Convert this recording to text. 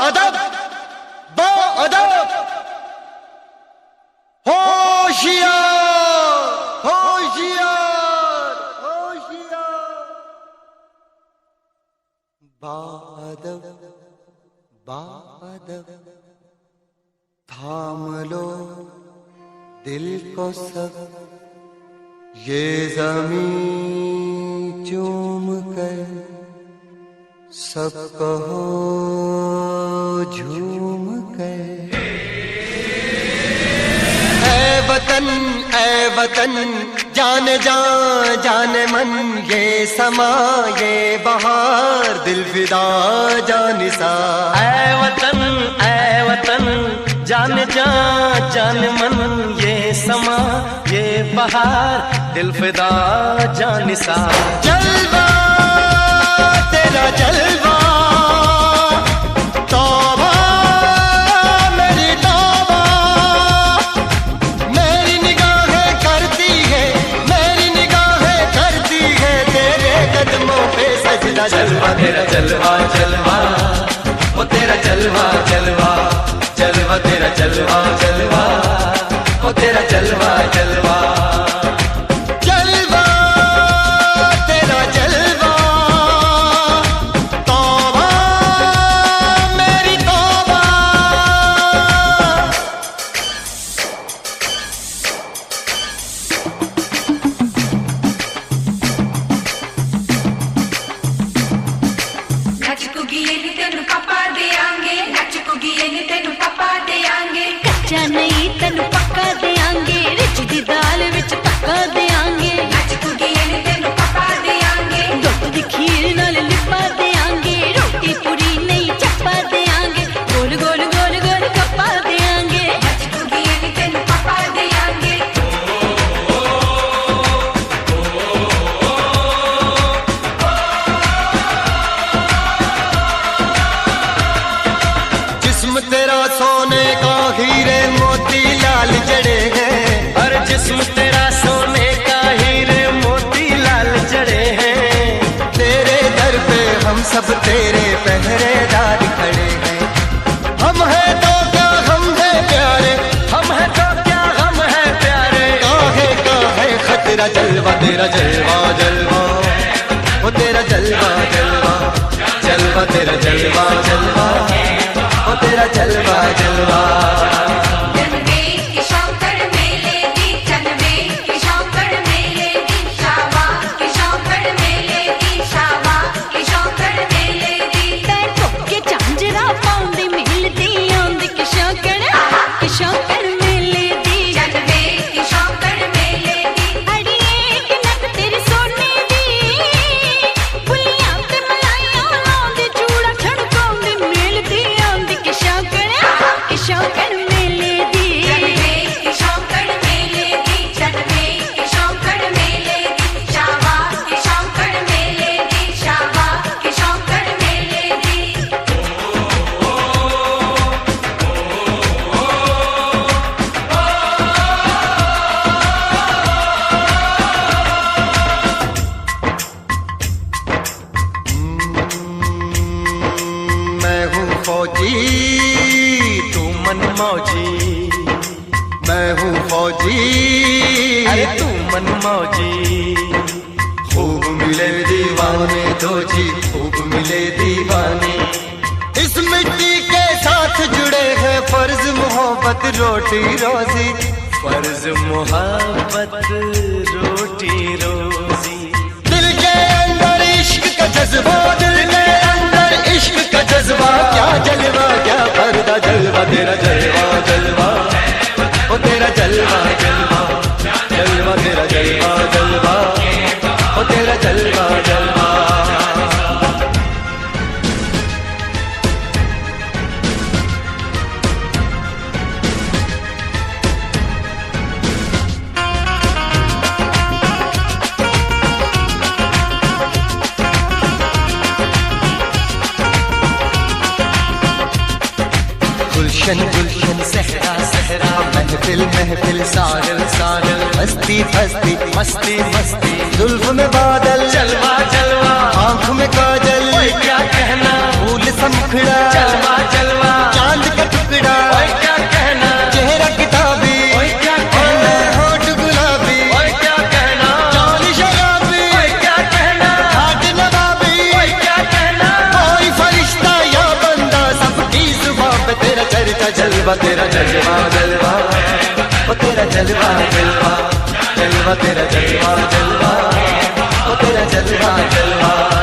अदब बाअदब होशियार होशियार होशियार बाअदब बाअदब थाम लो दिल को सब ये ज़मीं चूम कर सब कहो झूम कर। ऐ वतन जान जान मन ये समा ये बहार दिल फिदा जानिसा। ऐ वतन जान जान मन ये समा ये बहार दिल फिदा जानिसा। जलवा तेरा जलवा तौबा मेरी तौबा मेरी निगाहें करती है तेरे कदमों पे सजदा। जलवा तेरा जलवा जलवा वो तेरा जलवा जलवा जलवा तेरा जलवा जलवा वो तेरा जलवा जलवा। जलवा तेरा जलवा तौबा मेरी तौबा। नचकुगी नी तेनू पापा देंगे, नचकुगी नी तेनू पापा देंगे। कच्चा नहीं तेनू पक्का देंगे, रिच दी दाल विच पक्का देंगे। नचकुगी नी तेनू पापा देंगे, दुध दी खीर नाल लिपा देंगे। रोटी पूरी नहीं चप्पा देंगे, गोल गोल गोल गोल कप्पा देंगे। नचकुगी नी तेनू पापा देंगे। जिस्म तेरा सोने का हीरे मोती लाल जड़े हैं। हर जिस्म तेरा सोने का हीरे मोती लाल जड़े हैं। तेरे दर पे हम सब तेरे पहरेदार खड़े हैं। हम हैं तो क्या हम हैं प्यारे, हम है तो क्या हम है प्यारे। काहे काहे खतरा। जलवा तेरा जलवा जलवा वो तेरा जलवा जलवा जलवा तेरा जलवा जलवा वो तेरा जलवा जलवा। जनवे की शौकड़ मेले दी, जनवे की शौकड़ मेले दी। शावा की शौकड़ मेले दी, शावा की शौकड़ मेले दी। पैर ठोके झांजरा पाउंदी मिलदी आंदी कि शौकड़ मेले दी। जनवे की शौकड़ मेले दी। अड़िए कि नक तेरी सोने दी, बुलियां ते मलाइयां लाउंदी चूड़ा छड़काउंदी मिलदी आंदी कि शौकड़ मेले दी। जनवे की शौकड़ मेले दी, जनवे की शौकड़ मेले दी। शावा की शौकड़ मेले दी, शावा की शौकड़ मेले दी। मैं हूँ फौजी तू मन मौजी, मैं हूँ फौजी अरे तू मन मौजी। खूब मिले दीवाने दो जी खूब मिले दीवाने। इस मिट्टी के साथ जुड़े हैं फर्ज मोहब्बत रोटी रोजी। फर्ज मोहब्बत रोटी रोजी। दिल के अंदर इश्क का जज्बा, दिल के अंदर इश्क का जज्बा। क्या जलवा क्या पर्दा। जलवा तेरा जलवा जलवा वो तेरा जलवा जलवा जलवा तेरा जलवा जलवा वो तेरा जलवा जलवा। गुलशन गुलशन सहरा सहरा महफिल महफिल साहिल साहिल मस्ती मस्ती मस्ती मस्ती। जुल्फ में बादल जलवा जलवा आंख में काजल क्या कहना फूल सा मुखड़ा जलवा जलवा। जलवा तेरा जलवा जलवा ओ तेरा जलवा जलवा जलवा तेरा जलवा जलवा ओ तेरा जलवा जलवा